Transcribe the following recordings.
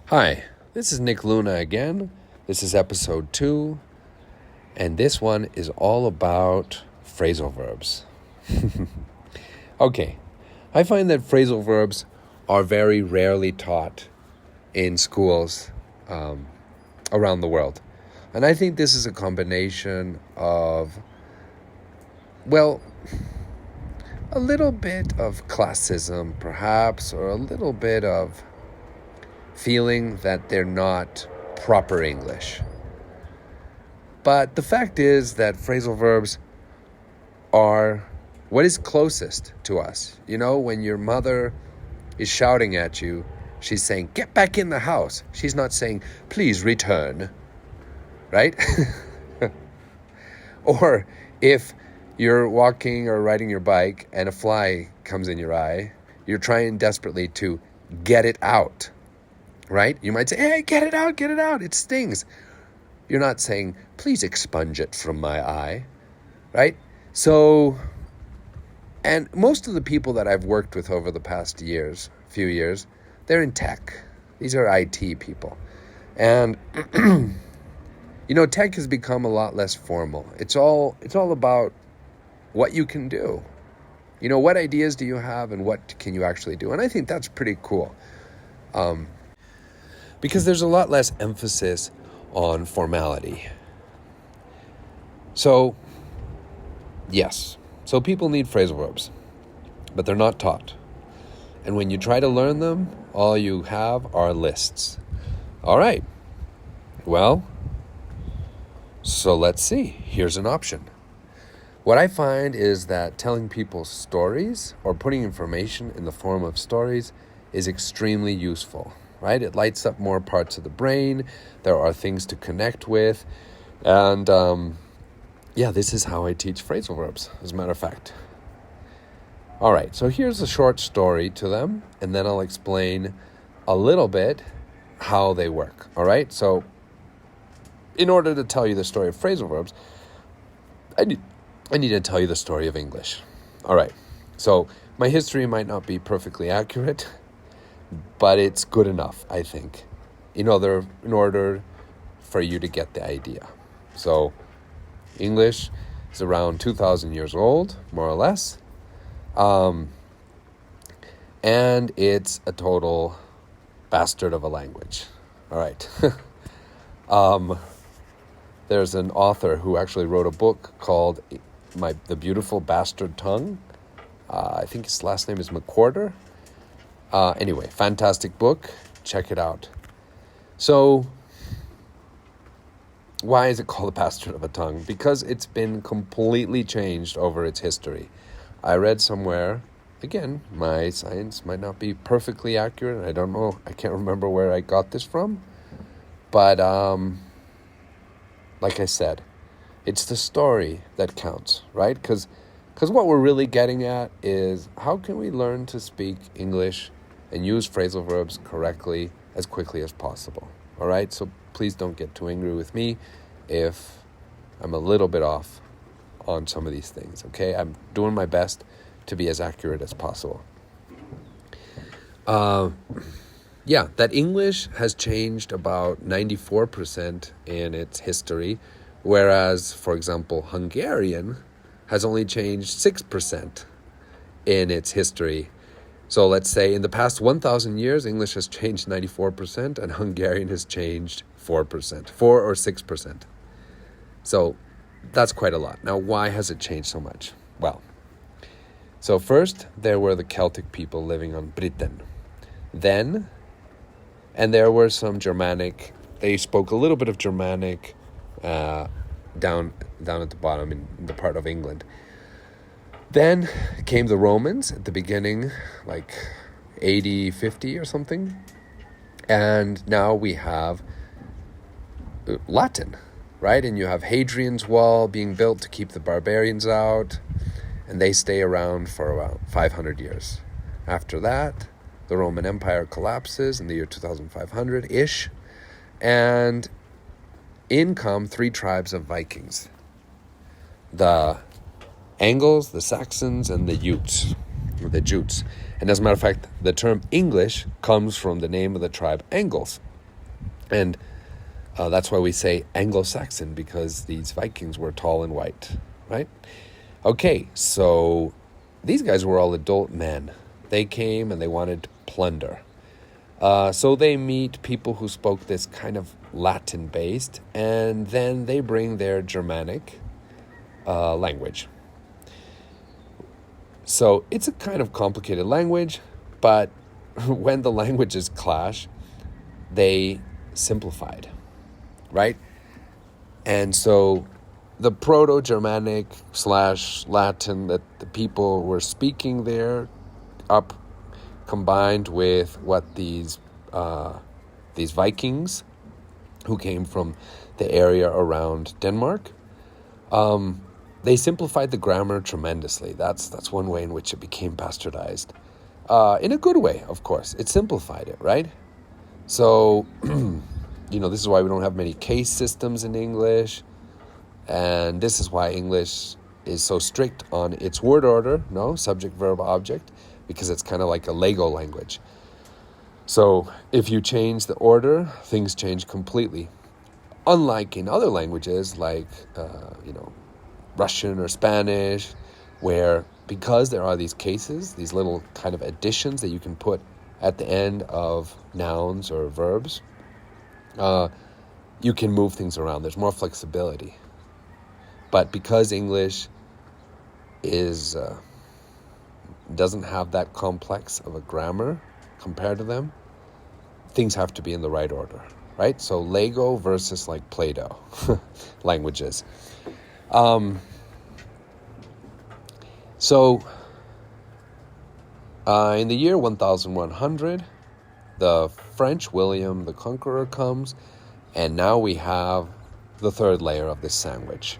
Hi, this is Nick Luna again. This is episode 2, and this one is all about phrasal verbs. Okay, I find that phrasal verbs are very rarely taught in schools around the world. And I think this is a combination of, well, a little bit of classism perhaps, or a little bit of feeling that they're not proper English. But the fact is that phrasal verbs are what is closest to us. You know, when your mother is shouting at you, she's saying, "Get back in the house." She's not saying, "Please return," right? Or if you're walking or riding your bike and a fly comes in your eye, you're trying desperately to get it out, right? You might say, "Hey, get it out, it stings." You're not saying, "Please expunge it from my eye," right? So, and most of the people that I've worked with over the past few years, they're in tech. These are IT people. And, tech has become a lot less formal. It's all about what you can do. What ideas do you have and what can you actually do? And I think that's pretty cool. Because there's a lot less emphasis on formality. So, yes. So people need phrasal verbs, but they're not taught. And when you try to learn them, all you have are lists. All right. Well, so let's see. Here's an option. What I find is that telling people stories or putting information in the form of stories is extremely useful, right? It lights up more parts of the brain. There are things to connect with. And this is how I teach phrasal verbs, as a matter of fact. All right, so here's a short story to them, and then I'll explain a little bit how they work. All right, so in order to tell you the story of phrasal verbs, I need to tell you the story of English. All right, so my history might not be perfectly accurate, but it's good enough, I think, in order for you to get the idea. So English is around 2,000 years old, more or less. And it's a total bastard of a language. All right. There's an author who actually wrote a book called The Beautiful Bastard Tongue. I think his last name is McWhorter. Anyway, fantastic book. Check it out. So, why is it called the bastard of a tongue? Because it's been completely changed over its history. I read somewhere, again, my science might not be perfectly accurate. I don't know. I can't remember where I got this from. But, like I said, it's the story that counts, right? Because what we're really getting at is how can we learn to speak English and use phrasal verbs correctly as quickly as possible, all right? So please don't get too angry with me if I'm a little bit off on some of these things, okay? I'm doing my best to be as accurate as possible. That English has changed about 94% in its history, whereas, for example, Hungarian has only changed 6% in its history. So let's say in the past 1,000 years, English has changed 94% and Hungarian has changed 4% or 6%. So that's quite a lot. Now, why has it changed so much? Well, so first there were the Celtic people living on Britain. And there were some Germanic, they spoke a little bit of Germanic down at the bottom in the part of England. Then came the Romans at the beginning, like 80, 50 or something. And now we have Latin, right? And you have Hadrian's Wall being built to keep the barbarians out, and they stay around for about 500 years. After that, the Roman Empire collapses in the year 2500-ish, and in come 3 tribes of Vikings. The Angles, the Saxons, and the Jutes. And as a matter of fact, the term English comes from the name of the tribe Angles. And that's why we say Anglo-Saxon, because these Vikings were tall and white, right? Okay, so these guys were all adult men. They came and they wanted to plunder. So they meet people who spoke this kind of Latin-based, and then they bring their Germanic language. So it's a kind of complicated language, but when the languages clash, they simplified, right? And so the Proto-Germanic / Latin that the people were speaking there up combined with what these Vikings who came from the area around Denmark, they simplified the grammar tremendously. That's one way in which it became bastardized. In a good way, of course. It simplified it, right? So, this is why we don't have many case systems in English. And this is why English is so strict on its word order, subject, verb, object, because it's kind of like a Lego language. So if you change the order, things change completely. Unlike in other languages like, Russian or Spanish, where because there are these cases, these little kind of additions that you can put at the end of nouns or verbs, you can move things around. There's more flexibility. But because English doesn't have that complex of a grammar compared to them, things have to be in the right order, right? So Lego versus like Play-Doh languages. In the year 1100, the French William the Conqueror comes, and now we have the third layer of this sandwich,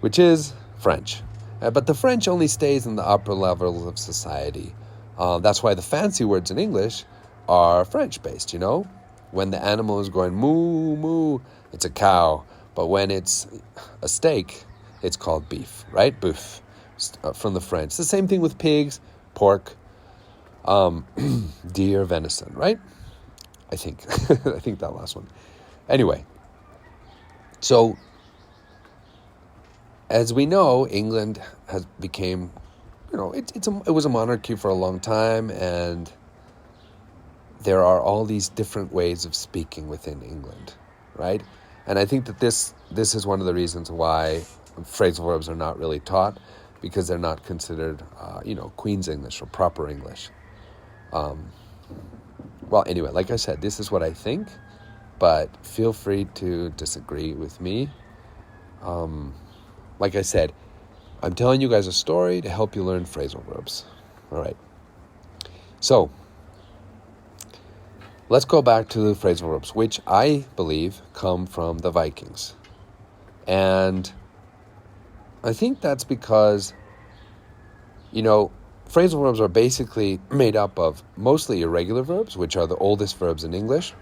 which is French. But the French only stays in the upper levels of society. That's why the fancy words in English are French-based, When the animal is going moo, moo, it's a cow. But when it's a steak, it's called beef, right? Boeuf, from the French. It's the same thing with pigs, pork, deer, venison, right? I think. I think that last one. Anyway, so as we know, England has became, it was a monarchy for a long time, and there are all these different ways of speaking within England, right? And I think that this is one of the reasons why phrasal verbs are not really taught, because they're not considered, Queen's English or proper English. Well, anyway, like I said, this is what I think, but feel free to disagree with me. Like I said, I'm telling you guys a story to help you learn phrasal verbs. All right. So, let's go back to the phrasal verbs, which I believe come from the Vikings. And I think that's because, phrasal verbs are basically made up of mostly irregular verbs, which are the oldest verbs in English.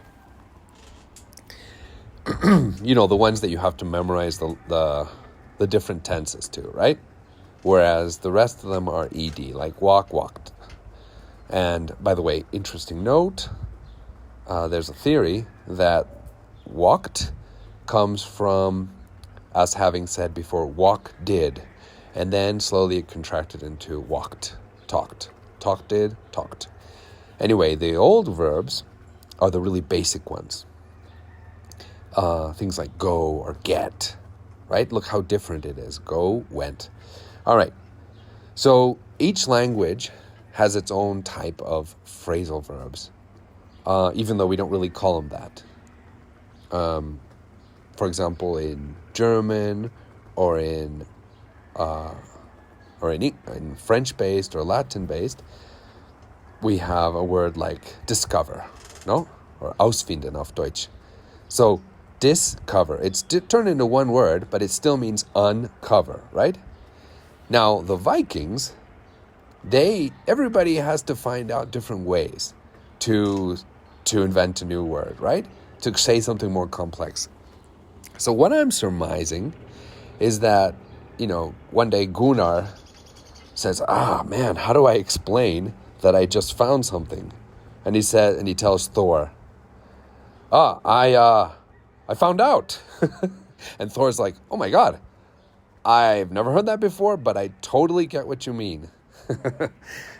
The ones that you have to memorize the different tenses to, right? Whereas the rest of them are ed, like walk, walked. And by the way, interesting note, there's a theory that walked comes from us having said before walk did, and then slowly it contracted into walked, talked, talked did, talked. Anyway, the old verbs are the really basic ones. Things like go or get, right? Look how different it is. Go, went. All right. So each language has its own type of phrasal verbs, even though we don't really call them that. For example, in German or in French-based or Latin-based, we have a word like discover, no? Or ausfinden auf Deutsch. So discover, it's turned into one word, but it still means uncover, right? Now, the Vikings, everybody has to find out different ways to invent a new word, right? To say something more complex. So what I'm surmising is that, one day Gunnar says, man, how do I explain that I just found something? And he tells Thor, I found out. And Thor's like, oh my God, I've never heard that before, but I totally get what you mean.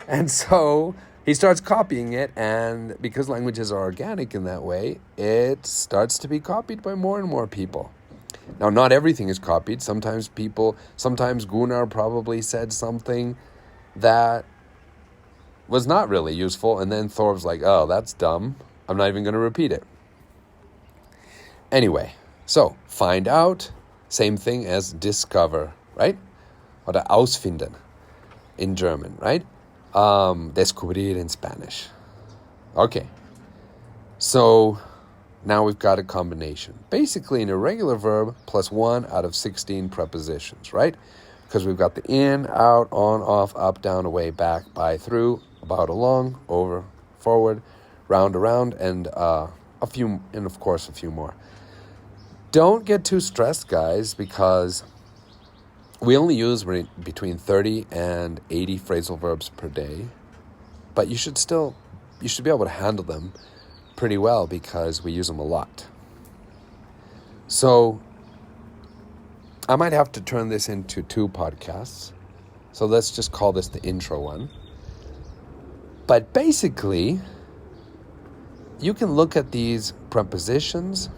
And so he starts copying it, and because languages are organic in that way, it starts to be copied by more and more people. Now, not everything is copied. Sometimes Gunnar probably said something that was not really useful, and then Thor's like, oh, that's dumb. I'm not even going to repeat it. Anyway, so find out, same thing as discover, right? Oder ausfinden in German, right? Descubrir in Spanish. Okay, so now we've got a combination. Basically an irregular verb plus 1 out of 16 prepositions, right? Because we've got the in, out, on, off, up, down, away, back, by, through, about, along, over, forward, round, around, and a few more. Don't get too stressed, guys, because we only use between 30 and 80 phrasal verbs per day, but you should be able to handle them pretty well because we use them a lot. So I might have to turn this into 2 podcasts. So let's just call this the intro one. But basically, you can look at these prepositions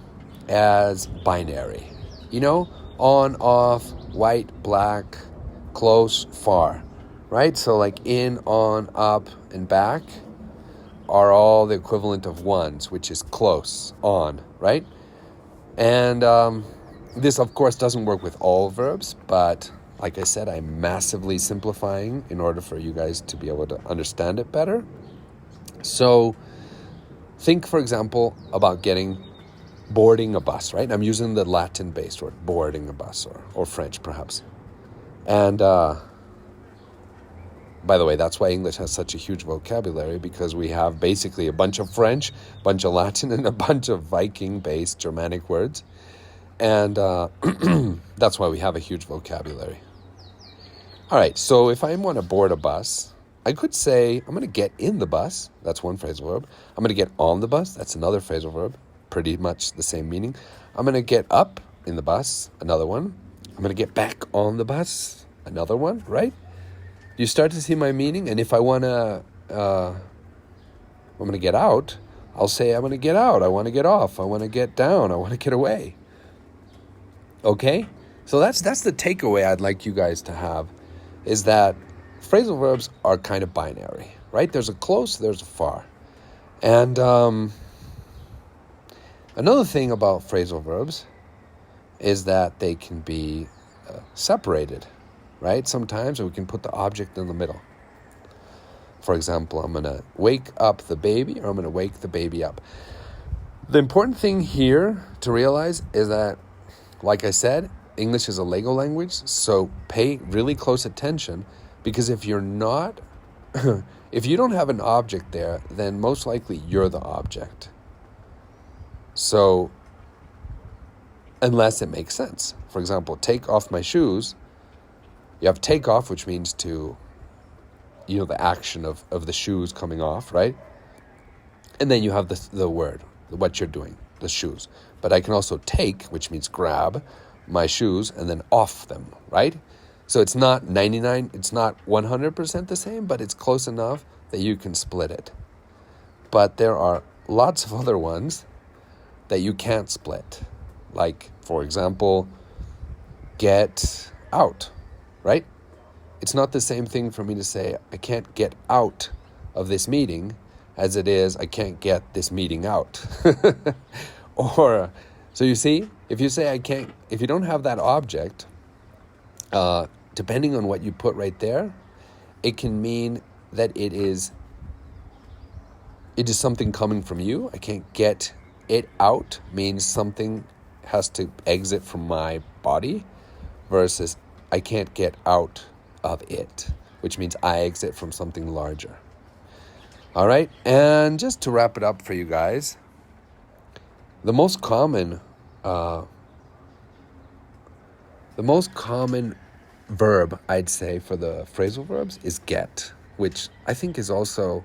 as binary. On, off, white, black, close, far, right? So like in, on, up, and back are all the equivalent of ones, which is close, on, right? And this, of course, doesn't work with all verbs, but like I said, I'm massively simplifying in order for you guys to be able to understand it better. So think, for example, about boarding a bus, right? I'm using the Latin-based word, boarding a bus, or French, perhaps. And by the way, that's why English has such a huge vocabulary, because we have basically a bunch of French, a bunch of Latin, and a bunch of Viking-based Germanic words. And that's why we have a huge vocabulary. All right, so if I want to board a bus, I could say, I'm going to get in the bus. That's one phrasal verb. I'm going to get on the bus. That's another phrasal verb. Pretty much the same meaning. I'm going to get up in the bus. Another one. I'm going to get back on the bus. Another one, right? You start to see my meaning. And if I want to, I'm going to get out, I'll say I'm going to get out. I want to get off. I want to get down. I want to get away. Okay? So that's the takeaway I'd like you guys to have, is that phrasal verbs are kind of binary, right? There's a close, there's a far. And another thing about phrasal verbs is that they can be separated, right? Sometimes we can put the object in the middle. For example, I'm going to wake up the baby, or I'm going to wake the baby up. The important thing here to realize is that, like I said, English is a Lego language, so pay really close attention, because if you don't have an object there, then most likely you're the object. So, unless it makes sense. For example, take off my shoes. You have take off, which means to, the action of the shoes coming off, right? And then you have the word, what you're doing, the shoes. But I can also take, which means grab, my shoes and then off them, right? So it's not 100% the same, but it's close enough that you can split it. But there are lots of other ones that you can't split. Like, for example, get out, right? It's not the same thing for me to say, I can't get out of this meeting, as it is, I can't get this meeting out. Or, so you see, if you say if you don't have that object, depending on what you put right there, it can mean that it is something coming from you. I can't get it out means something has to exit from my body, versus I can't get out of it, which means I exit from something larger. All right, and just to wrap it up for you guys, the most common verb, I'd say, for the phrasal verbs is get, which I think is also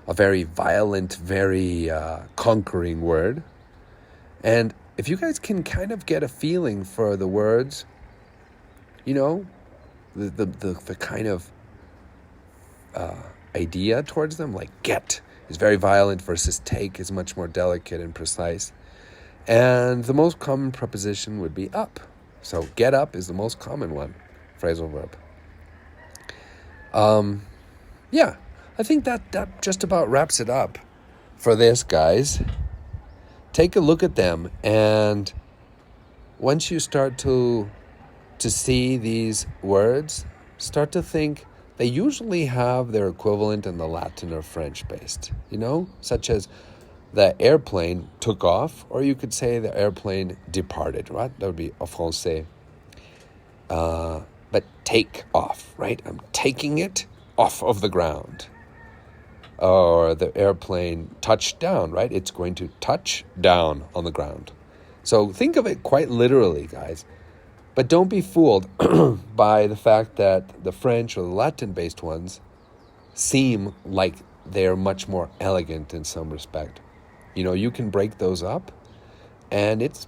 a very violent, very conquering word. And if you guys can kind of get a feeling for the words, you know, the kind of idea towards them, like get is very violent versus take is much more delicate and precise. And the most common preposition would be up. So get up is the most common one, phrasal verb. Yeah, I think that just about wraps it up for this, guys. Take a look at them, and once you start to see these words, start to think they usually have their equivalent in the Latin or French based, such as the airplane took off, or you could say the airplane departed, right? That would be en français. But take off, right? I'm taking it off of the ground. Or the airplane touched down, right? It's going to touch down on the ground. So think of it quite literally, guys. But don't be fooled by the fact that the French or the Latin-based ones seem like they're much more elegant in some respect. You can break those up, and it's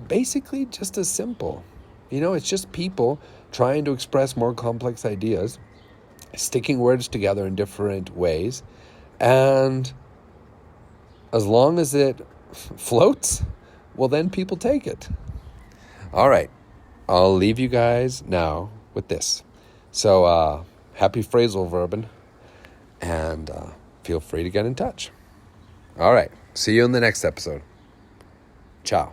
basically just as simple. It's just people trying to express more complex ideas, sticking words together in different ways, and as long as it floats, well, then people take it. All right. I'll leave you guys now with this. So, happy phrasal verbing, and feel free to get in touch. All right. See you in the next episode. Ciao.